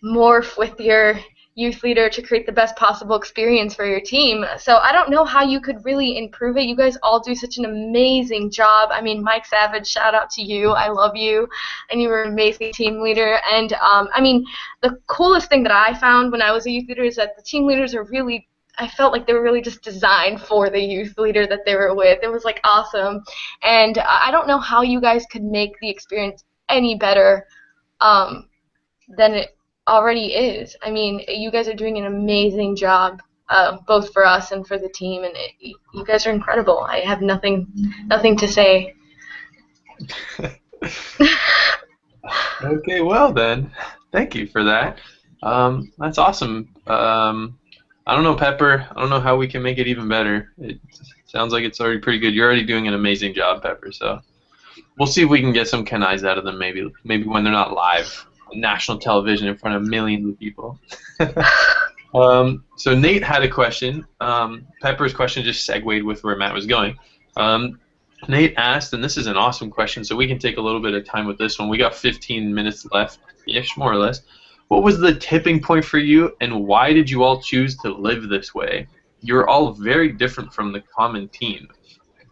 morph with your youth leader to create the best possible experience for your team. So I don't know how you could really improve it. You guys all do such an amazing job. I mean, Mike Savage, shout out to you. I love you, and you were an amazing team leader. And I mean, the coolest thing that I found when I was a youth leader is that the team leaders are really, I felt like they were really just designed for the youth leader that they were with. It was like awesome. And I don't know how you guys could make the experience any better than it already is. I mean, you guys are doing an amazing job, both for us and for the team, and you guys are incredible. I have nothing to say. Okay, well then, thank you for that. That's awesome. I don't know, Pepper. I don't know how we can make it even better. It sounds like it's already pretty good. You're already doing an amazing job, Pepper. So we'll see if we can get some Kanais out of them. Maybe when they're not live on national television in front of millions of people. So Nate had a question. Pepper's question just segued with where Matt was going. Nate asked, and this is an awesome question, so we can take a little bit of time with this one. We got 15 minutes left-ish, more or less. What was the tipping point for you, and why did you all choose to live this way? You're all very different from the common team.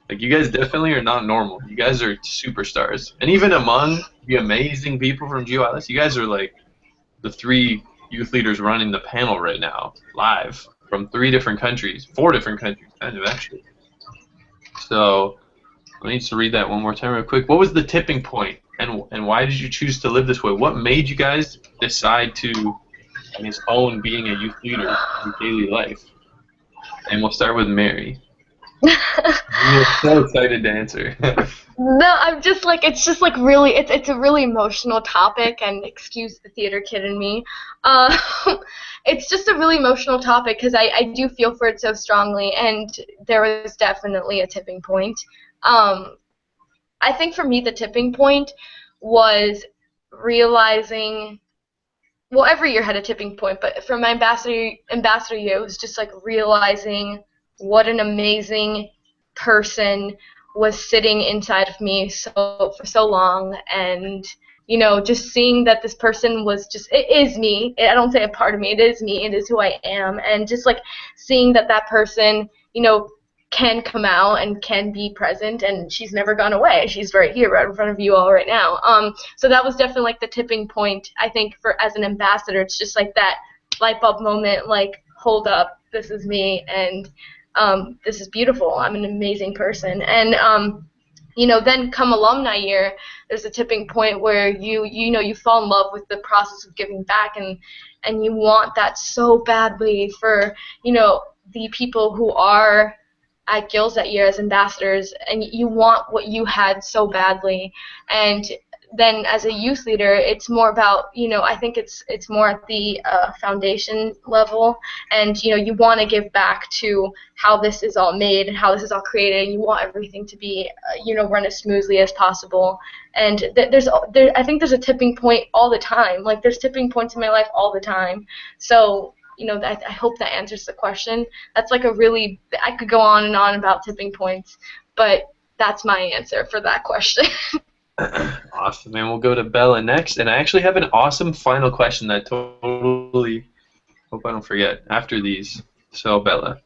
Like, you guys definitely are not normal. You guys are superstars. And even among the amazing people from GYLS, you guys are like the 3 youth leaders running the panel right now, live, from 3 different countries, 4 different countries, kind of, actually. So, let me just read that one more time real quick. What was the tipping point, and why did you choose to live this way? What made you guys decide to, I guess, own being a youth leader in daily life? And we'll start with Mary. I'm so excited to answer. No, I'm just like, it's just like really, it's a really emotional topic, and excuse the theater kid in me. Uh, it's just a really emotional topic because I do feel for it so strongly, and there was definitely a tipping point. I think for me the tipping point was realizing, well, every year had a tipping point, but for my ambassador year, it was just like realizing what an amazing person was sitting inside of me for so long, and just seeing that this person was just, it is me. I don't say a part of me, it is me, it is who I am, and just like seeing that person, can come out and can be present, and she's never gone away. She's right here, right in front of you all right now. So that was definitely like the tipping point. I think as an ambassador, it's just like that light bulb moment, like, hold up, this is me, and this is beautiful. I'm an amazing person. And then come alumni year, there's a tipping point where you fall in love with the process of giving back, and you want that so badly for the people who are at GYLS that year as ambassadors, and you want what you had so badly. And then as a youth leader, it's more about, I think it's more at the foundation level, and you want to give back to how this is all made and how this is all created, and you want everything to be run as smoothly as possible. And I think there's a tipping point all the time. Like, there's tipping points in my life all the time. So I hope that answers the question. That's like I could go on and on about tipping points, but that's my answer for that question. Awesome, and we'll go to Bella next. And I actually have an awesome final question that I totally hope I don't forget after these. So, Bella.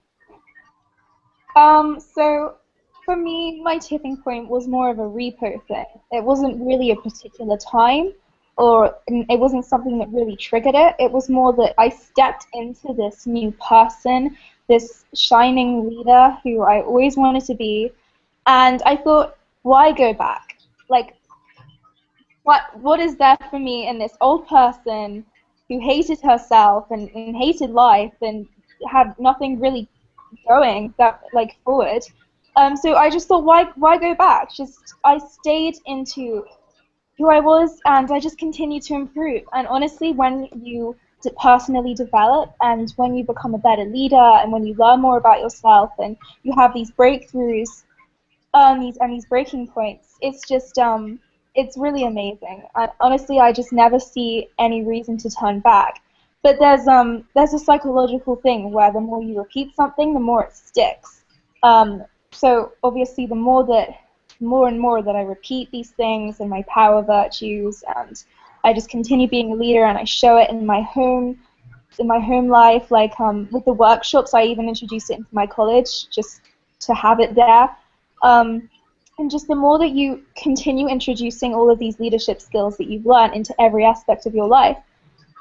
So for me, my tipping point was more of a repo thing. It wasn't really a particular time, or it wasn't something that really triggered it. It was more that I stepped into this new person, this shining leader who I always wanted to be, and I thought, why go back? Like, what is there for me in this old person who hated herself and hated life and had nothing really going forward? So I just thought, why go back? I stayed into who I was, and I just continued to improve. And honestly, when you personally develop, and when you become a better leader, and when you learn more about yourself, and you have these breakthroughs, these breaking points, it's just it's really amazing. Honestly, I just never see any reason to turn back. But there's a psychological thing where the more you repeat something, the more it sticks. So obviously, the more and more that I repeat these things and my power virtues, and I just continue being a leader, and I show it in my home life, like with the workshops. I even introduce it into my college just to have it there. And just the more that you continue introducing all of these leadership skills that you've learned into every aspect of your life,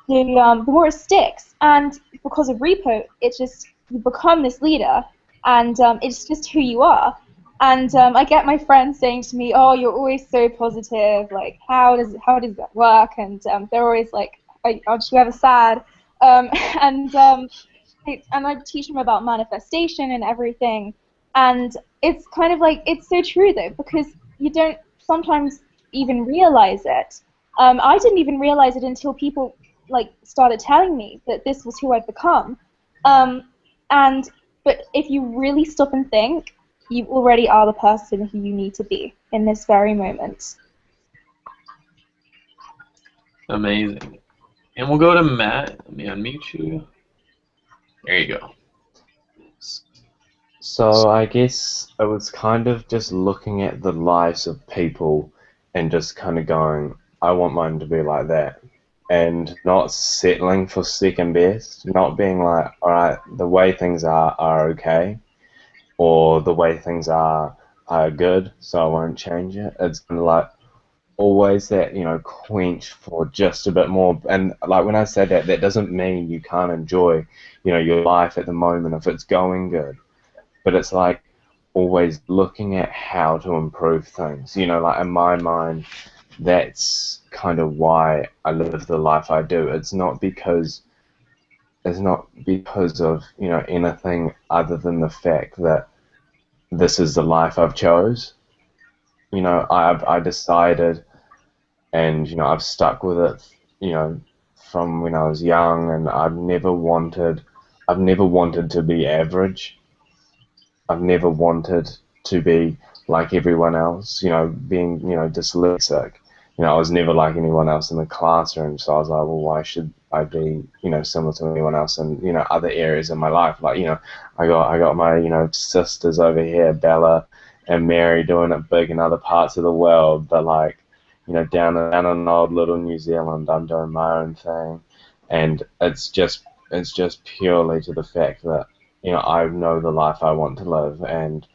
the more it sticks. And because of Repo, it's just, you become this leader, and it's just who you are. And I get my friends saying to me, "Oh, you're always so positive. Like, how does that work?" And they're always like, "Aren't you ever sad?" And I teach them about manifestation and everything. And it's kind of like, it's so true though, because you don't sometimes even realize it. I didn't even realize it until people started telling me that this was who I'd become. But if you really stop and think, you already are the person who you need to be in this very moment. Amazing. And we'll go to Matt. Let me unmute you. There you go. So I guess it was kind of just looking at the lives of people and just kind of going, I want mine to be like that. And not settling for second best, not being like, all right, the way things are okay, or the way things are good, so I won't change it. It's kind of like always that, quench for just a bit more. And like when I say that, that doesn't mean you can't enjoy, your life at the moment if it's going good. But it's like always looking at how to improve things. Like in my mind, that's kind of why I live the life I do. It's not because of anything other than the fact that this is the life I've chose. I decided, and I've stuck with it. From when I was young, and I've never wanted to be average. I've never wanted to be like everyone else, being, dyslexic. I was never like anyone else in the classroom, so I was like, well, why should I be, similar to anyone else in, other areas of my life? Like, I got my, sisters over here, Bella and Mary, doing it big in other parts of the world, but like, down in old little New Zealand, I'm doing my own thing, and it's just purely to the fact that I know the life I want to live, and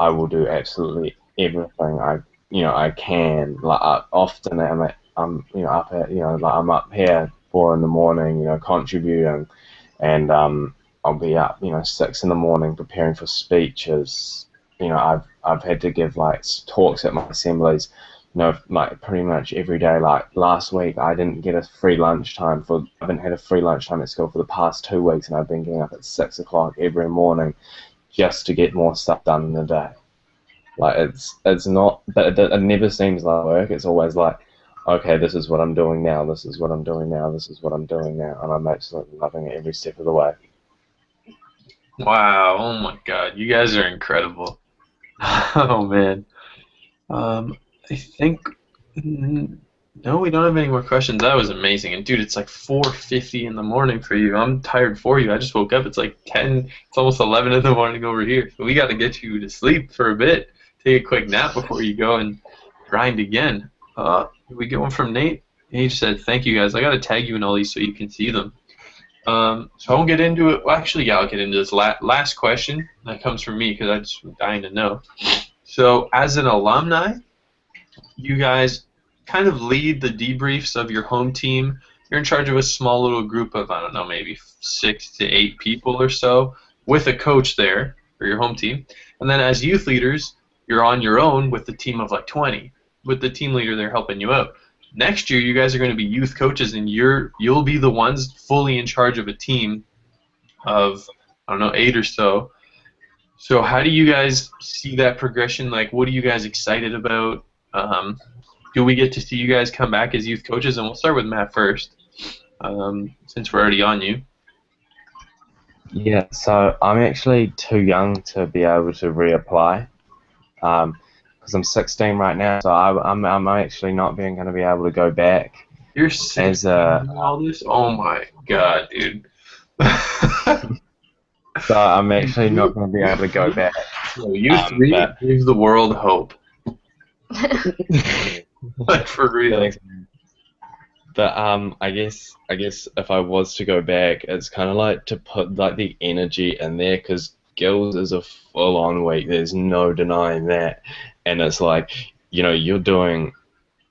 I will do absolutely everything I can. Like often up at like I'm up here 4 in the morning, contributing, and I'll be up 6 in the morning preparing for speeches. I've had to give like talks at my assemblies. Like pretty much every day. Like last week, I didn't get a free lunchtime I haven't had a free lunchtime at school for the past 2 weeks, and I've been getting up at 6 o'clock every morning just to get more stuff done in the day. Like it's not, but it never seems like work. It's always like, okay, this is what I'm doing now. This is what I'm doing now. This is what I'm doing now, and I'm absolutely loving it every step of the way. Wow, oh my God, you guys are incredible. Oh man. I think no, we don't have any more questions. That was amazing. And dude, it's like 4:50 in the morning for you. I'm tired for you. I just woke up. It's like 10. It's almost 11 in the morning over here. So we got to get you to sleep for a bit. Take a quick nap before you go and grind again. We get one from Nate. He just said, "Thank you guys. I got to tag you in all these so you can see them." So I won't get into it. Well, actually, yeah, I'll get into this last question. That comes from me because I'm just dying to know. So, as an alumni, you guys kind of lead the debriefs of your home team. You're in charge of a small little group of, I don't know, maybe 6 to 8 people or so with a coach there for your home team. And then as youth leaders, you're on your own with a team of like 20, with the team leader there helping you out. Next year, you guys are going to be youth coaches, and you'll be the ones fully in charge of a team of, I don't know, 8 or so. So how do you guys see that progression? Like, what are you guys excited about? Do we get to see you guys come back as youth coaches? And we'll start with Matt first, since we're already on you. Yeah, so I'm actually too young to be able to reapply, because I'm 16 right now. So I'm actually not going to be able to go back You're 16 as a. doing all this? Oh my God, dude. So I'm actually not going to be able to go back. No, you three But give the world hope. Like, for real. But I guess if I was to go back, it's kind of like to put like the energy in there, because GYLS is a full-on week. There's no denying that, and it's like you're doing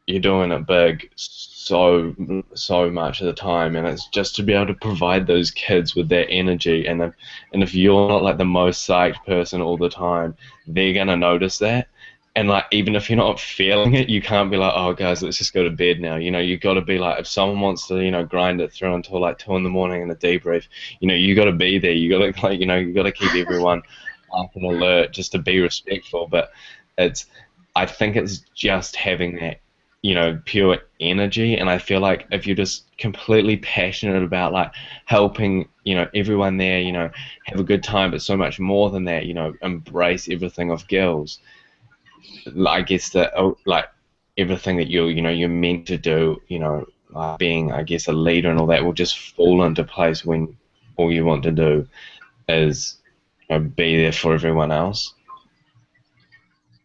it big so much of the time, and it's just to be able to provide those kids with that energy, and if you're not like the most psyched person all the time, they're gonna notice that. And like, even if you're not feeling it, you can't be like, oh guys, let's just go to bed now. You got to be like, if someone wants to grind it through until like 2 in the morning in a debrief, you got to be there. You got to you got to keep everyone up and alert just to be respectful. But I think it's just having that pure energy. And I feel like if you're just completely passionate about like helping everyone there have a good time, but so much more than that, embrace everything of GYLS. I guess that like everything that you're meant to do, like being, I guess, a leader and all that will just fall into place when all you want to do is be there for everyone else.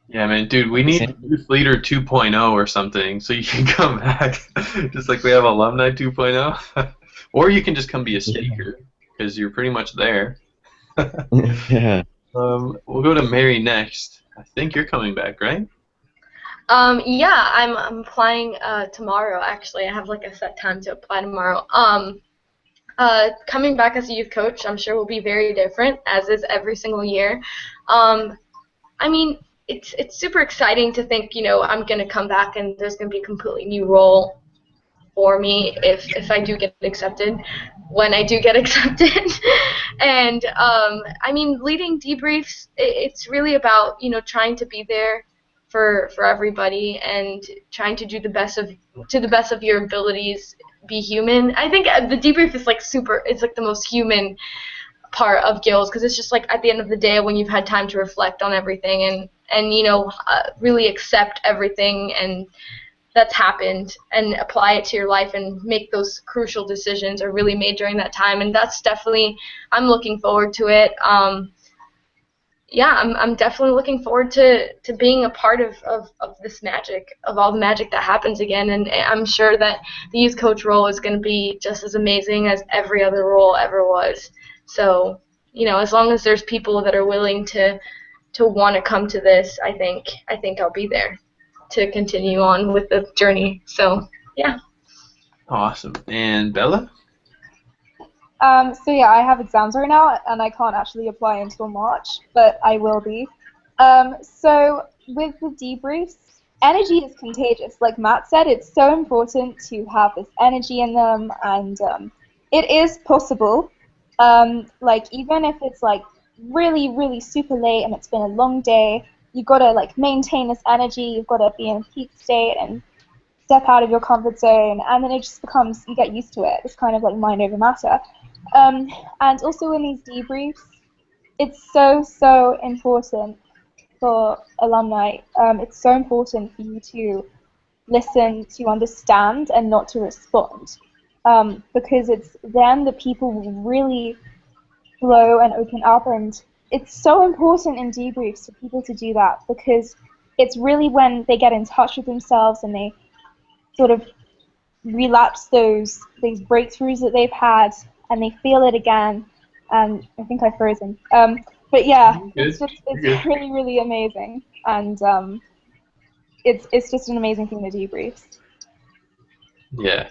Yeah, man, dude, we need Youth Leader 2.0 or something so you can come back, just like we have Alumni 2.0. Or you can just come be a speaker, because you're pretty much there. Yeah. We'll go to Mary next. I think you're coming back, right? Yeah, I'm applying tomorrow. Actually, I have like a set time to apply tomorrow. Coming back as a youth coach, I'm sure will be very different, as is every single year. I mean, it's super exciting to think, you know, I'm gonna come back and there's gonna be a completely new role for me if I do get accepted, when I do get accepted. And I mean, leading debriefs, it's really about, you know, trying to be there for everybody and trying to do the best of your abilities, be human. I think the debrief is like it's like the most human part of GYLS, because it's just like at the end of the day when you've had time to reflect on everything and you know, really accept everything and that's happened and apply it to your life and make those crucial decisions are really made during that time. And that's definitely, I'm looking forward to it. Yeah, I'm definitely looking forward to being a part of this magic, of all the magic that happens again. And I'm sure that the youth coach role is going to be just as amazing as every other role ever was. So, you know, as long as there's people that are willing to want to come to this, I think I'll be there to continue on with the journey. So, yeah. Awesome. And Bella? So yeah, I have exams right now, and I can't actually apply until March, but I will be. So with the debriefs, energy is contagious. Like Matt said, it's so important to have this energy in them, and it is possible. Like even if it's like really, really super late and it's been a long day, you've got to like maintain this energy. You've got to be in a peak state and step out of your comfort zone, and then it just becomes, you get used to it. It's kind of like mind over matter. And also in these debriefs, it's so important for alumni. It's so important for you to listen, to understand, and not to respond. Because it's then the people will really flow and open up, and it's so important in debriefs for people to do that, because it's really when they get in touch with themselves and they sort of relapse those breakthroughs that they've had, and they feel it again. And I think I've frozen. But yeah, it's really, really amazing, and it's just an amazing thing to debrief. Yeah.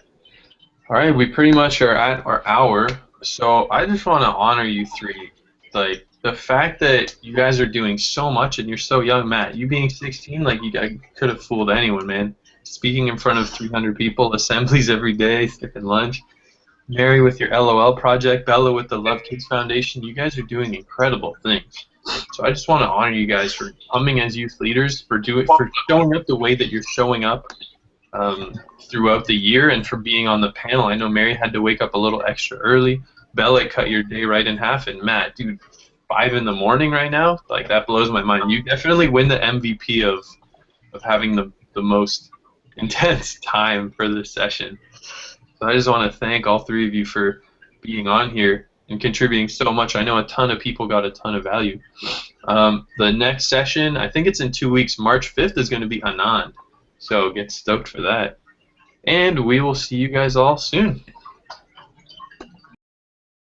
All right, we pretty much are at our hour, so I just want to honor you three. Like, the fact that you guys are doing so much and you're so young, Matt, you being 16, like, you could have fooled anyone, man. Speaking in front of 300 people, assemblies every day, skipping lunch. Mary with your LOL project, Bella with the Love Kids Foundation, you guys are doing incredible things. So I just want to honor you guys for coming as youth leaders, for showing up the way that you're showing up throughout the year, and for being on the panel. I know Mary had to wake up a little extra early. Bella cut your day right in half, and Matt, dude, 5 in the morning right now, like, that blows my mind. You definitely win the MVP of having the most intense time for this session. So I just want to thank all three of you for being on here and contributing so much. I know a ton of people got a ton of value. The next session, I think it's in 2 weeks, March 5th, is going to be Anand. So get stoked for that. And we will see you guys all soon.